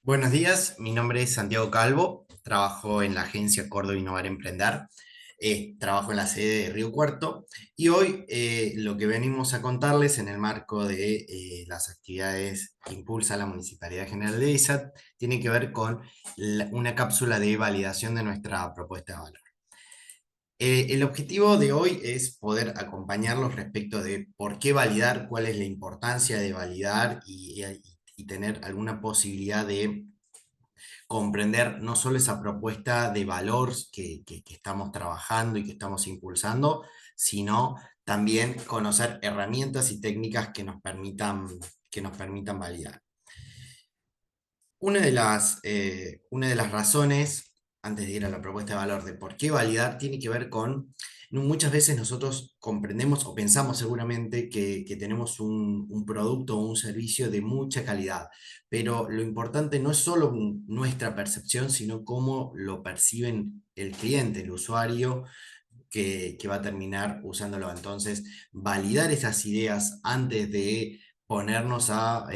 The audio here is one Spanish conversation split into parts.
Buenos días, mi nombre es Santiago Calvo, trabajo en la agencia Córdoba Innovar Emprender, trabajo en la sede de Río Cuarto y hoy lo que venimos a contarles en el marco de las actividades que impulsa la Municipalidad General de ISAT tiene que ver con una cápsula de validación de nuestra propuesta de valor. El objetivo de hoy es poder acompañarlos respecto de por qué validar, cuál es la importancia de validar y tener alguna posibilidad de comprender no solo esa propuesta de valor que estamos trabajando y que estamos impulsando, sino también conocer herramientas y técnicas que nos permitan validar. Una de las razones, antes de ir a la propuesta de valor, de por qué validar, tiene que ver con, muchas veces nosotros comprendemos o pensamos seguramente que tenemos un producto o un servicio de mucha calidad, pero lo importante no es solo nuestra percepción, sino cómo lo perciben el cliente, el usuario, que va a terminar usándolo. Entonces, validar esas ideas antes de ponernos a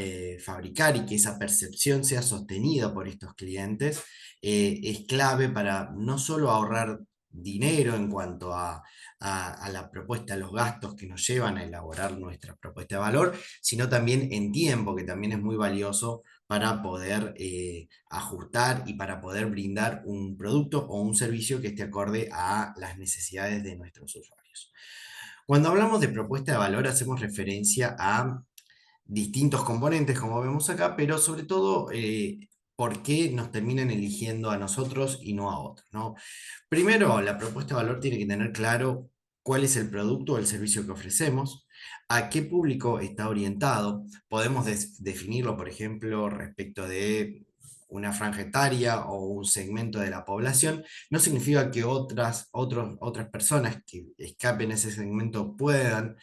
fabricar y que esa percepción sea sostenida por estos clientes es clave para no solo ahorrar dinero en cuanto a la propuesta, a los gastos que nos llevan a elaborar nuestra propuesta de valor, sino también en tiempo, que también es muy valioso para poder ajustar y para poder brindar un producto o un servicio que esté acorde a las necesidades de nuestros usuarios. Cuando hablamos de propuesta de valor, hacemos referencia a distintos componentes, como vemos acá, pero sobre todo por qué nos terminan eligiendo a nosotros y no a otros, ¿no? Primero, la propuesta de valor tiene que tener claro cuál es el producto o el servicio que ofrecemos, a qué público está orientado. Podemos definirlo, por ejemplo, respecto de una franja etaria o un segmento de la población. No significa que otras personas que escapen ese segmento puedan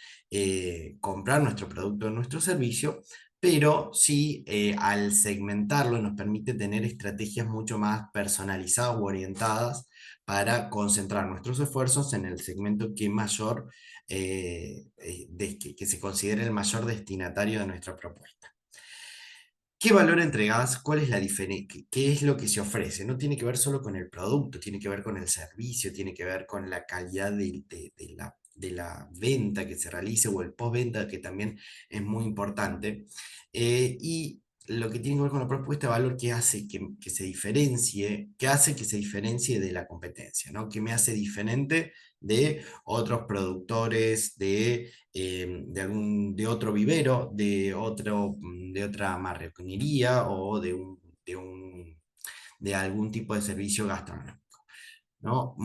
comprar nuestro producto o nuestro servicio, pero sí al segmentarlo nos permite tener estrategias mucho más personalizadas o orientadas para concentrar nuestros esfuerzos en el segmento que se considere el mayor destinatario de nuestra propuesta. ¿Qué valor entregás? ¿Cuál es la diferencia? ¿Qué es lo que se ofrece? No tiene que ver solo con el producto, tiene que ver con el servicio, tiene que ver con la calidad de la venta que se realice o el postventa, que también es muy importante. Y lo que tiene que ver con la propuesta de valor que hace que se diferencie, que hace que se diferencie de la competencia, ¿no? Que me hace diferente de otros productores, de otro vivero, de otra marroquinería o de algún tipo de servicio gastronómico, ¿no?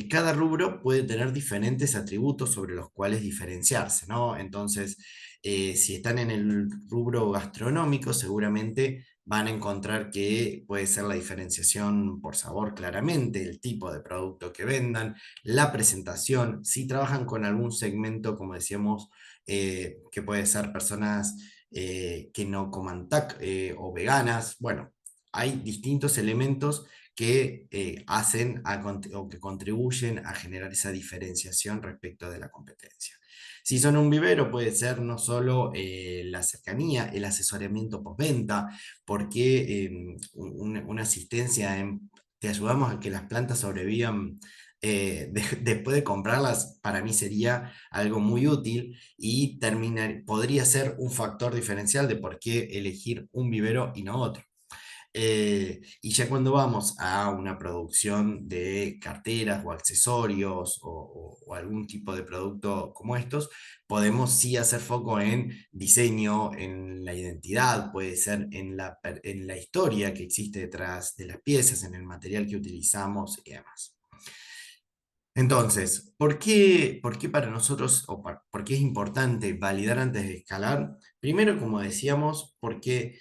Cada rubro puede tener diferentes atributos sobre los cuales diferenciarse, ¿no? Entonces, si están en el rubro gastronómico, seguramente van a encontrar que puede ser la diferenciación por sabor claramente, el tipo de producto que vendan, la presentación, si trabajan con algún segmento, como decíamos, que puede ser personas que no coman o veganas, bueno, hay distintos elementos que o que contribuyen a generar esa diferenciación respecto de la competencia. Si son un vivero, puede ser no solo la cercanía, el asesoramiento postventa, porque una asistencia te ayudamos a que las plantas sobrevivan. Después de comprarlas, para mí sería algo muy útil y podría ser un factor diferencial de por qué elegir un vivero y no otro. Y ya cuando vamos a una producción de carteras o accesorios o algún tipo de producto como estos, podemos sí hacer foco en diseño, en la identidad, puede ser en la historia que existe detrás de las piezas, en el material que utilizamos y demás. Entonces, por qué para nosotros por qué es importante validar antes de escalar? Primero, como decíamos, porque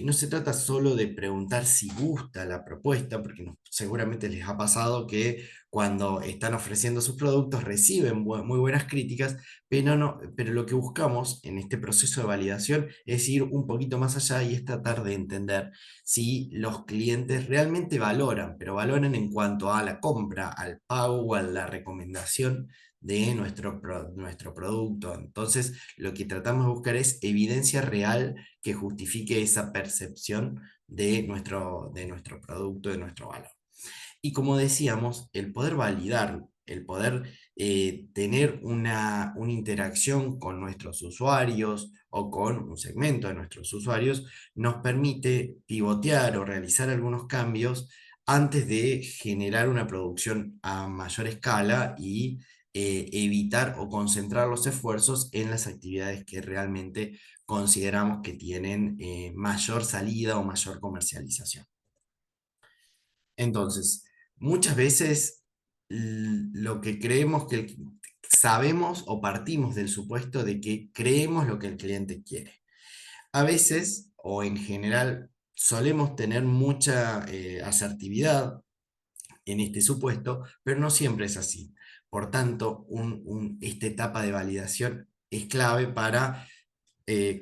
no se trata solo de preguntar si gusta la propuesta, porque seguramente les ha pasado que cuando están ofreciendo sus productos reciben muy buenas críticas, pero lo que buscamos en este proceso de validación es ir un poquito más allá y es tratar de entender si los clientes realmente valoran, pero valoran en cuanto a la compra, al pago o a la recomendación de nuestro producto. Entonces, lo que tratamos de buscar es evidencia real que justifique esa percepción de nuestro producto, de nuestro valor. Y como decíamos, el poder validar, el poder tener una interacción con nuestros usuarios o con un segmento de nuestros usuarios, nos permite pivotear o realizar algunos cambios antes de generar una producción a mayor escala y evitar o concentrar los esfuerzos en las actividades que realmente consideramos que tienen mayor salida o mayor comercialización. Entonces, muchas veces lo que creemos que sabemos o partimos del supuesto de que creemos lo que el cliente quiere. A veces, o en general, solemos tener mucha asertividad en este supuesto, pero no siempre es así. Por tanto, esta etapa de validación es clave para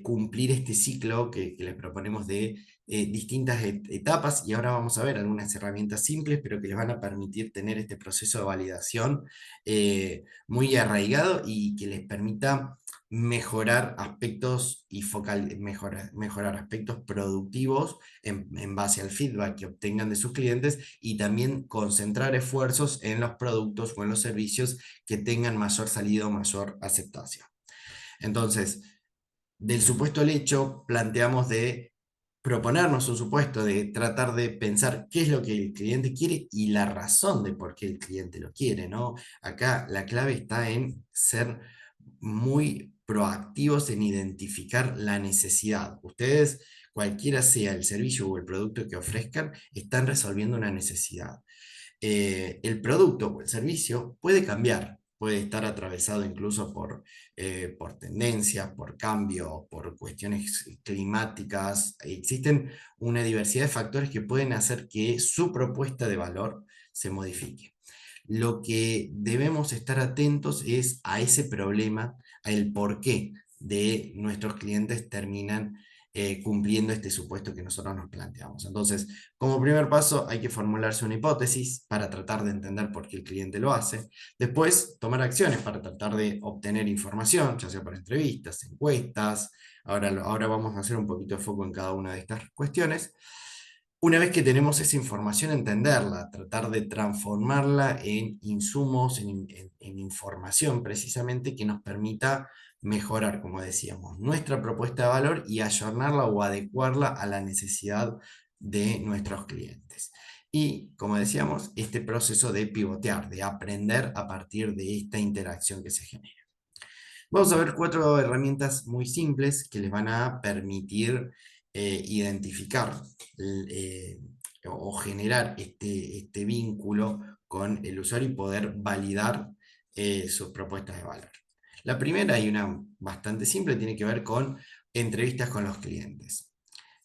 cumplir este ciclo que les proponemos de distintas etapas, y ahora vamos a ver algunas herramientas simples, pero que les van a permitir tener este proceso de validación muy arraigado y que les permita mejorar aspectos y mejorar aspectos productivos en base al feedback que obtengan de sus clientes, y también concentrar esfuerzos en los productos o en los servicios que tengan mayor salida o mayor aceptación. Entonces, del supuesto al hecho, planteamos de proponernos un supuesto, de tratar de pensar qué es lo que el cliente quiere y la razón de por qué el cliente lo quiere, ¿no? Acá la clave está en ser muy proactivos en identificar la necesidad. Ustedes, cualquiera sea el servicio o el producto que ofrezcan, están resolviendo una necesidad. El producto o el servicio puede cambiar, puede estar atravesado incluso por tendencias, por cambio, por cuestiones climáticas. Existen una diversidad de factores que pueden hacer que su propuesta de valor se modifique. Lo que debemos estar atentos es a ese problema, a el por qué de nuestros clientes terminan cumpliendo este supuesto que nosotros nos planteamos. Entonces, como primer paso, hay que formularse una hipótesis para tratar de entender por qué el cliente lo hace. Después, tomar acciones para tratar de obtener información, ya sea por entrevistas, encuestas. Ahora vamos a hacer un poquito de foco en cada una de estas cuestiones. Una vez que tenemos esa información, entenderla, tratar de transformarla en insumos, en información precisamente que nos permita mejorar, como decíamos, nuestra propuesta de valor y ayornarla o adecuarla a la necesidad de nuestros clientes. Y, como decíamos, este proceso de pivotear, de aprender a partir de esta interacción que se genera. Vamos a ver 4 herramientas muy simples que les van a permitir identificar eh, o generar este vínculo con el usuario y poder validar sus propuestas de valor. La primera, y una bastante simple, tiene que ver con entrevistas con los clientes.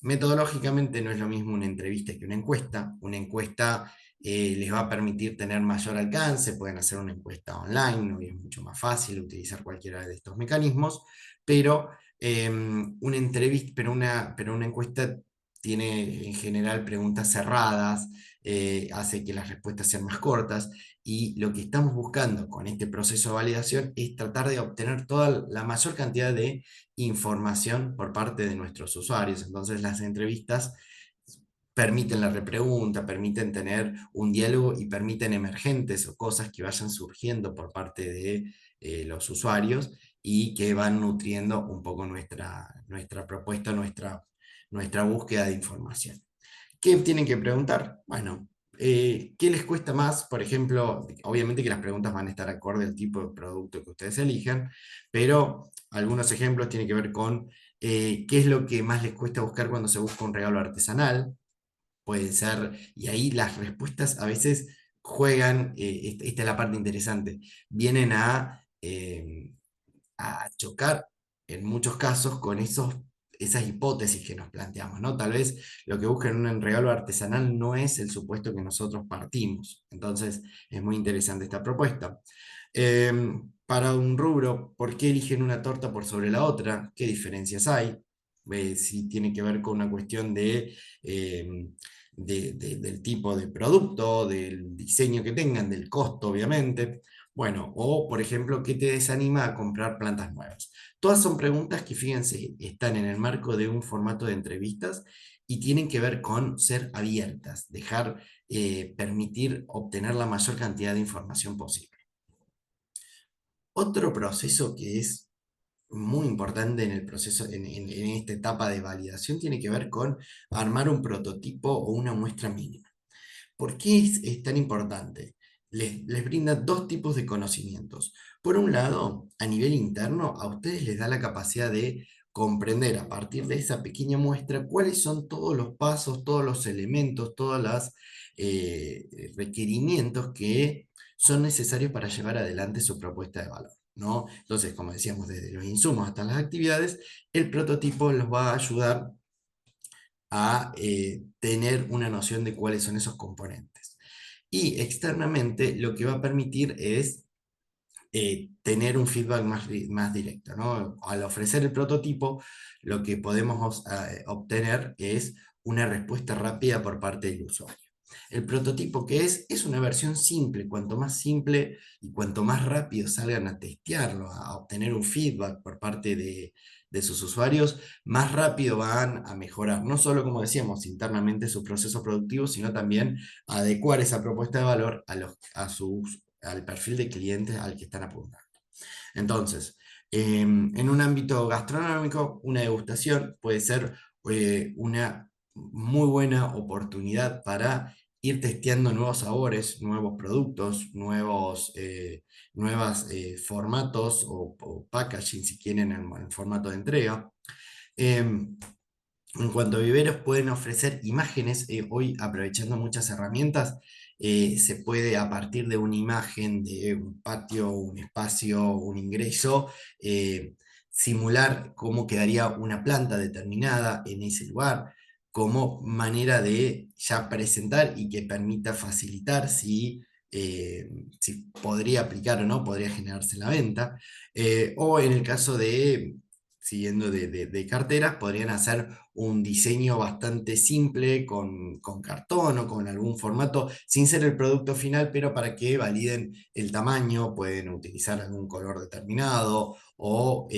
Metodológicamente no es lo mismo una entrevista que una encuesta. Una encuesta les va a permitir tener mayor alcance, pueden hacer una encuesta online, y es mucho más fácil utilizar cualquiera de estos mecanismos, pero una entrevista, pero una encuesta tiene en general preguntas cerradas, hace que las respuestas sean más cortas, y lo que estamos buscando con este proceso de validación es tratar de obtener toda la mayor cantidad de información por parte de nuestros usuarios. Entonces las entrevistas permiten la repregunta, permiten tener un diálogo y permiten emergentes o cosas que vayan surgiendo por parte de los usuarios y que van nutriendo un poco nuestra propuesta, nuestra búsqueda de información. ¿Qué tienen que preguntar? Bueno, ¿qué les cuesta más? Por ejemplo, obviamente que las preguntas van a estar acorde al tipo de producto que ustedes elijan, pero algunos ejemplos tienen que ver con qué es lo que más les cuesta buscar cuando se busca un regalo artesanal. Puede ser, y ahí las respuestas a veces juegan, esta es la parte interesante, vienen a chocar en muchos casos con esas hipótesis que nos planteamos, ¿no? Tal vez lo que buscan en un regalo artesanal no es el supuesto que nosotros partimos. Entonces, es muy interesante esta propuesta. Para un rubro, ¿por qué eligen una torta por sobre la otra? ¿Qué diferencias hay? Si tiene que ver con una cuestión eh, del tipo de producto, del diseño que tengan, del costo, obviamente. Bueno, o por ejemplo, ¿qué te desanima a comprar plantas nuevas? Todas son preguntas que, fíjense, están en el marco de un formato de entrevistas y tienen que ver con ser abiertas, dejar, permitir obtener la mayor cantidad de información posible. Otro proceso que es muy importante en el proceso, en esta etapa de validación, tiene que ver con armar un prototipo o una muestra mínima. ¿Por qué es tan importante? Les brinda dos tipos de conocimientos. Por un lado, a nivel interno, a ustedes les da la capacidad de comprender a partir de esa pequeña muestra cuáles son todos los pasos, todos los elementos, todos los requerimientos que son necesarios para llevar adelante su propuesta de valor, ¿no? Entonces, como decíamos, desde los insumos hasta las actividades, el prototipo los va a ayudar a tener una noción de cuáles son esos componentes. Y externamente lo que va a permitir es tener un feedback más directo, ¿no? Al ofrecer el prototipo, lo que podemos obtener es una respuesta rápida por parte del usuario. El prototipo que es una versión simple. Cuanto más simple y cuanto más rápido salgan a testearlo, a obtener un feedback por parte de sus usuarios, más rápido van a mejorar, no solo, como decíamos, internamente su proceso productivo, sino también adecuar esa propuesta de valor al perfil de clientes al que están apuntando. Entonces, en un ámbito gastronómico, una degustación puede ser una muy buena oportunidad para ir testeando nuevos sabores, nuevos productos, nuevos formatos o packaging, si quieren, en formato de entrega. Em, en cuanto a viveros, pueden ofrecer imágenes. Hoy, aprovechando muchas herramientas, se puede, a partir de una imagen de un patio, un espacio, un ingreso, eh, simular cómo quedaría una planta determinada en ese lugar, como manera de ya presentar y que permita facilitar eh, si podría aplicar o no, podría generarse la venta. O en el caso de, siguiendo de carteras, podrían hacer un diseño bastante simple con cartón o con algún formato, sin ser el producto final, pero para que validen el tamaño, pueden utilizar algún color determinado o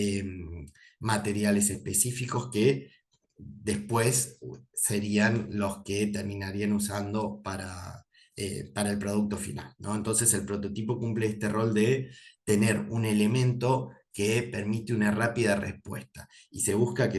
materiales específicos que después serían los que terminarían usando para el producto final, ¿no? Entonces el prototipo cumple este rol de tener un elemento que permite una rápida respuesta y se busca que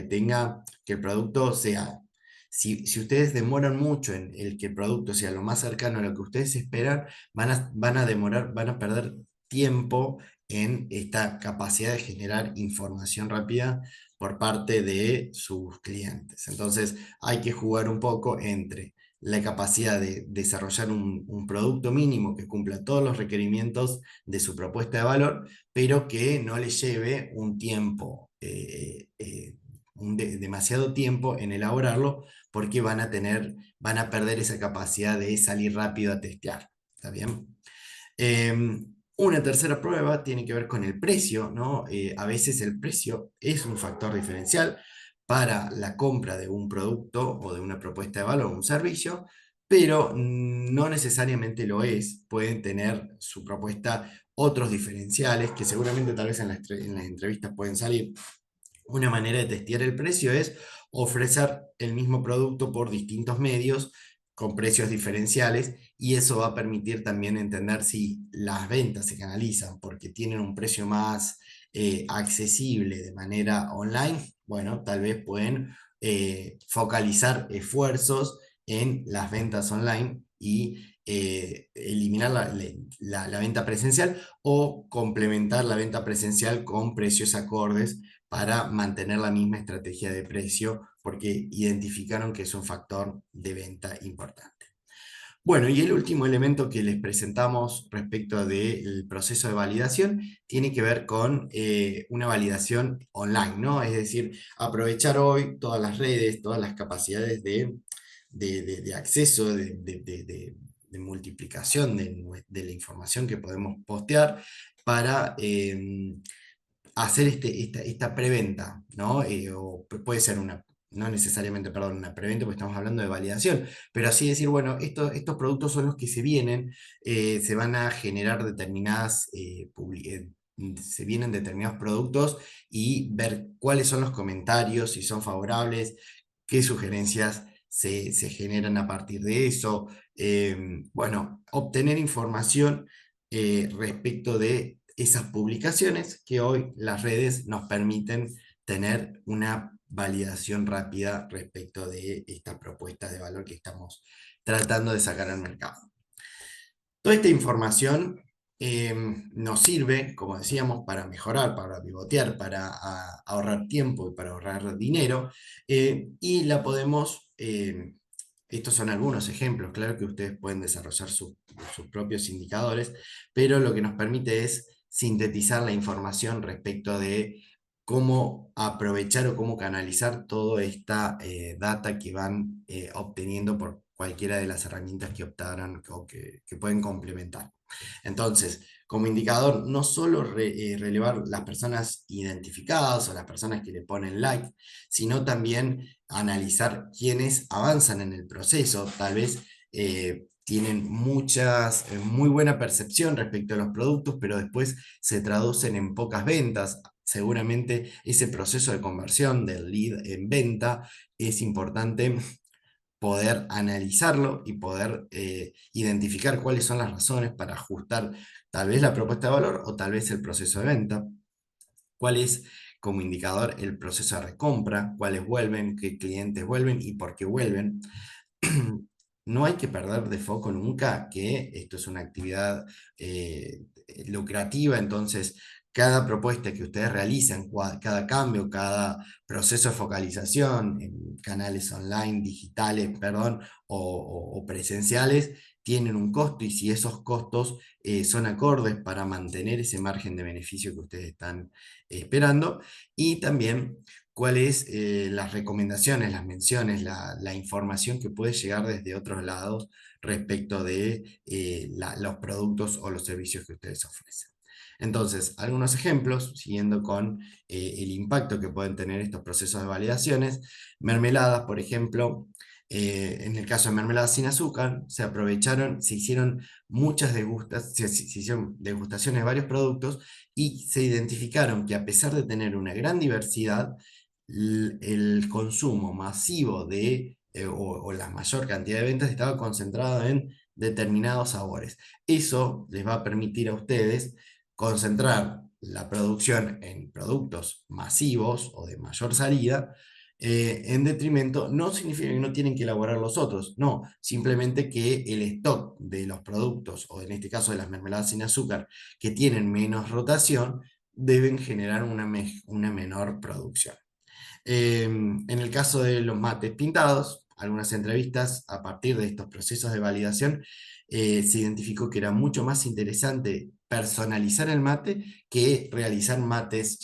el producto sea, si ustedes demoran mucho en el que el producto sea lo más cercano a lo que ustedes esperan, van a perder tiempo en esta capacidad de generar información rápida por parte de sus clientes. Entonces hay que jugar un poco entre la capacidad de desarrollar un producto mínimo que cumpla todos los requerimientos de su propuesta de valor, pero que no le lleve un tiempo, demasiado tiempo en elaborarlo, porque van a perder esa capacidad de salir rápido a testear. ¿Está bien? Una tercera prueba tiene que ver con el precio, ¿no? A veces el precio es un factor diferencial para la compra de un producto o de una propuesta de valor o un servicio, pero no necesariamente lo es. Pueden tener su propuesta otros diferenciales que seguramente tal vez en las entrevistas pueden salir. Una manera de testear el precio es ofrecer el mismo producto por distintos medios con precios diferenciales, y eso va a permitir también entender si las ventas se canalizan porque tienen un precio más accesible de manera online. Bueno, tal vez pueden focalizar esfuerzos en las ventas online y eliminar la venta presencial o complementar la venta presencial con precios acordes para mantener la misma estrategia de precio, porque identificaron que es un factor de venta importante. Bueno, y el último elemento que les presentamos respecto del proceso de validación tiene que ver con una validación online, ¿no? Es decir, aprovechar hoy todas las redes, todas las capacidades de acceso, de multiplicación de la información que podemos postear para hacer esta preventa, ¿no? O puede ser no necesariamente, perdón, una preventa, porque estamos hablando de validación, pero así decir, bueno, estos productos son los que se vienen, se van a generar se vienen determinados productos y ver cuáles son los comentarios, si son favorables, qué sugerencias se generan a partir de eso. Bueno, obtener información respecto de esas publicaciones que hoy las redes nos permiten tener una validación rápida respecto de esta propuesta de valor que estamos tratando de sacar al mercado. Toda esta información nos sirve, como decíamos, para mejorar, para pivotear, para ahorrar tiempo y para ahorrar dinero, y la podemos, estos son algunos ejemplos, claro que ustedes pueden desarrollar sus propios indicadores, pero lo que nos permite es sintetizar la información respecto de cómo aprovechar o cómo canalizar toda esta data que van obteniendo por cualquiera de las herramientas que optaran o que pueden complementar. Entonces, como indicador, no solo relevar las personas identificadas o las personas que le ponen like, sino también analizar quiénes avanzan en el proceso, tal vez tienen muy buena percepción respecto a los productos, pero después se traducen en pocas ventas. Seguramente ese proceso de conversión del lead en venta es importante poder analizarlo y poder identificar cuáles son las razones para ajustar tal vez la propuesta de valor o tal vez el proceso de venta, cuál es como indicador el proceso de recompra, cuáles vuelven, qué clientes vuelven y por qué vuelven. No hay que perder de foco nunca que esto es una actividad lucrativa, entonces cada propuesta que ustedes realizan, cada cambio, cada proceso de focalización en canales online, digitales, perdón, o presenciales, tienen un costo y si esos costos son acordes para mantener ese margen de beneficio que ustedes están esperando, y también cuáles las recomendaciones, las menciones, la información que puede llegar desde otros lados respecto de los productos o los servicios que ustedes ofrecen. Entonces, algunos ejemplos, siguiendo con el impacto que pueden tener estos procesos de validaciones. Mermeladas, por ejemplo, en el caso de mermeladas sin azúcar, se aprovecharon, se hicieron muchas se hicieron degustaciones de varios productos y se identificaron que a pesar de tener una gran diversidad, el consumo masivo o la mayor cantidad de ventas estaba concentrado en determinados sabores. Eso les va a permitir a ustedes concentrar la producción en productos masivos o de mayor salida, en detrimento, no significa que no tienen que elaborar los otros, no, simplemente que el stock de los productos, o en este caso de las mermeladas sin azúcar, que tienen menos rotación, deben generar una menor producción. En el caso de los mates pintados, algunas entrevistas a partir de estos procesos de validación, se identificó que era mucho más interesante personalizar el mate que realizar mates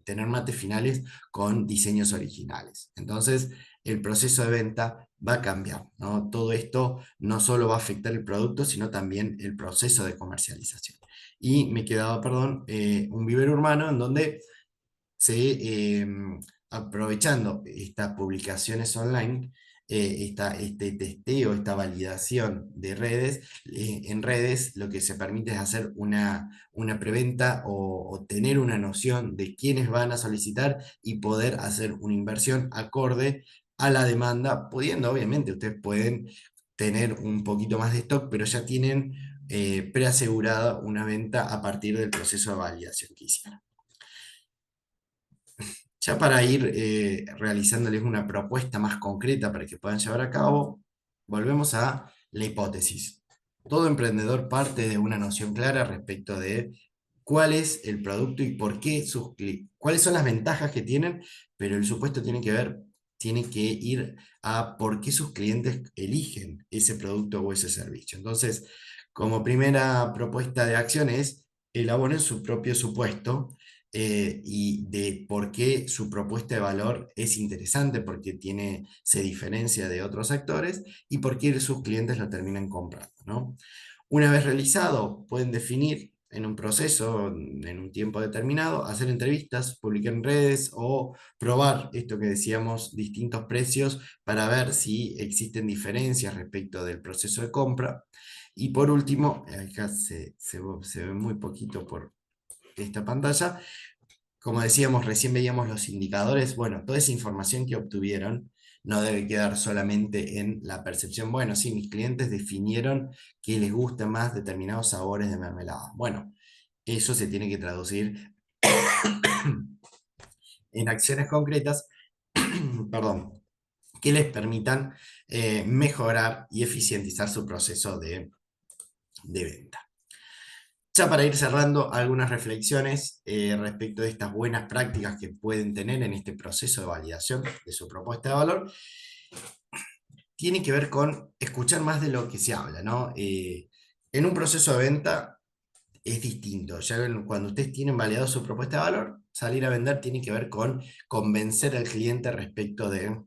tener mates finales con diseños originales. Entonces, el proceso de venta va a cambiar, ¿no? Todo esto no solo va a afectar el producto, sino también el proceso de comercialización. Y me quedaba, perdón, un vivero urbano en donde aprovechando estas publicaciones online, este testeo, esta validación de redes, en redes lo que se permite es hacer una preventa o tener una noción de quiénes van a solicitar y poder hacer una inversión acorde a la demanda, pudiendo, obviamente, ustedes pueden tener un poquito más de stock, pero ya tienen preasegurada una venta a partir del proceso de validación que hicieron. Ya para ir realizándoles una propuesta más concreta para que puedan llevar a cabo, volvemos a la hipótesis. Todo emprendedor parte de una noción clara respecto de cuál es el producto y por qué cuáles son las ventajas que tienen, pero el supuesto tiene que ir a por qué sus clientes eligen ese producto o ese servicio. Entonces, como primera propuesta de acción es elaboren su propio supuesto y de por qué su propuesta de valor es interesante, porque se diferencia de otros actores y por qué sus clientes la terminan comprando, ¿no? Una vez realizado, pueden definir en un proceso, en un tiempo determinado, hacer entrevistas, publicar en redes o probar esto que decíamos, distintos precios para ver si existen diferencias respecto del proceso de compra. Y por último, acá se ve muy poquito por esta pantalla, como decíamos, recién veíamos los indicadores. Bueno, toda esa información que obtuvieron no debe quedar solamente en la percepción. Bueno, sí, mis clientes definieron que les gustan más determinados sabores de mermelada. Bueno, eso se tiene que traducir en acciones concretas, perdón, que les permitan mejorar y eficientizar su proceso de venta. Ya para ir cerrando, algunas reflexiones respecto de estas buenas prácticas que pueden tener en este proceso de validación de su propuesta de valor, tiene que ver con escuchar más de lo que se habla, ¿no? En un proceso de venta es distinto. Ya cuando ustedes tienen validado su propuesta de valor, salir a vender tiene que ver con convencer al cliente respecto de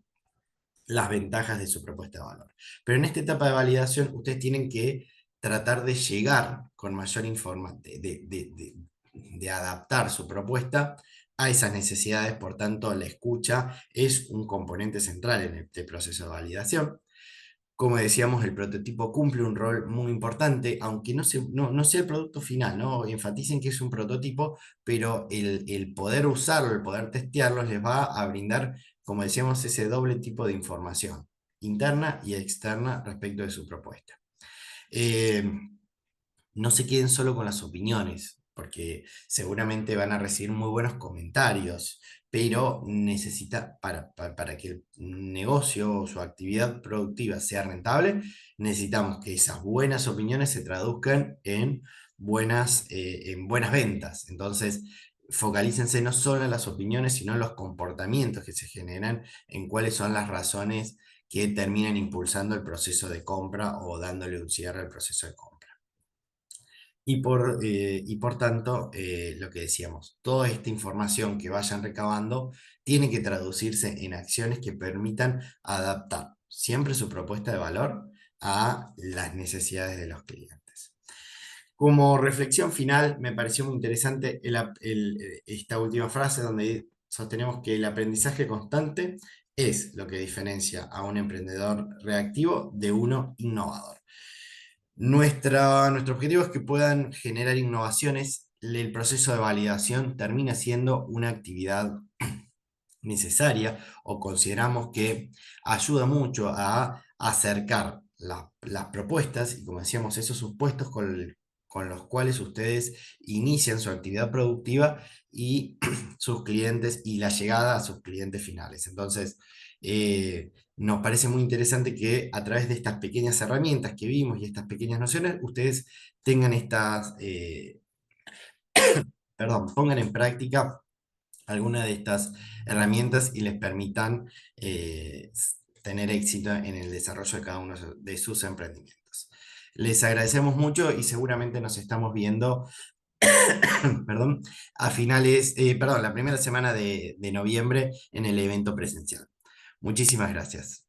las ventajas de su propuesta de valor. Pero en esta etapa de validación, ustedes tienen que tratar de llegar con mayor información, de adaptar su propuesta a esas necesidades. Por tanto, la escucha es un componente central en este proceso de validación. Como decíamos, el prototipo cumple un rol muy importante, aunque no sea el producto final, ¿no? Enfaticen que es un prototipo, pero el poder usarlo, el poder testearlo, les va a brindar, como decíamos, ese doble tipo de información, interna y externa respecto de su propuesta. Eh, no se queden solo con las opiniones, porque seguramente van a recibir muy buenos comentarios, pero para que el negocio o su actividad productiva sea rentable, necesitamos que esas buenas opiniones se traduzcan en buenas ventas. Entonces, focalícense no solo en las opiniones, sino en los comportamientos que se generan, en cuáles son las razones que terminan impulsando el proceso de compra o dándole un cierre al proceso de compra. Y por tanto, lo que decíamos, toda esta información que vayan recabando tiene que traducirse en acciones que permitan adaptar siempre su propuesta de valor a las necesidades de los clientes. Como reflexión final, me pareció muy interesante esta última frase donde sostenemos que el aprendizaje constante es lo que diferencia a un emprendedor reactivo de uno innovador. Nuestro objetivo es que puedan generar innovaciones. El proceso de validación termina siendo una actividad necesaria o consideramos que ayuda mucho a acercar las propuestas y, como decíamos, esos supuestos con los cuales ustedes inician su actividad productiva y sus clientes y la llegada a sus clientes finales. Entonces, nos parece muy interesante que a través de estas pequeñas herramientas que vimos y estas pequeñas nociones, ustedes tengan pongan en práctica alguna de estas herramientas y les permitan tener éxito en el desarrollo de cada uno de sus emprendimientos. Les agradecemos mucho y seguramente nos estamos viendo, perdón, la primera semana de noviembre en el evento presencial. Muchísimas gracias.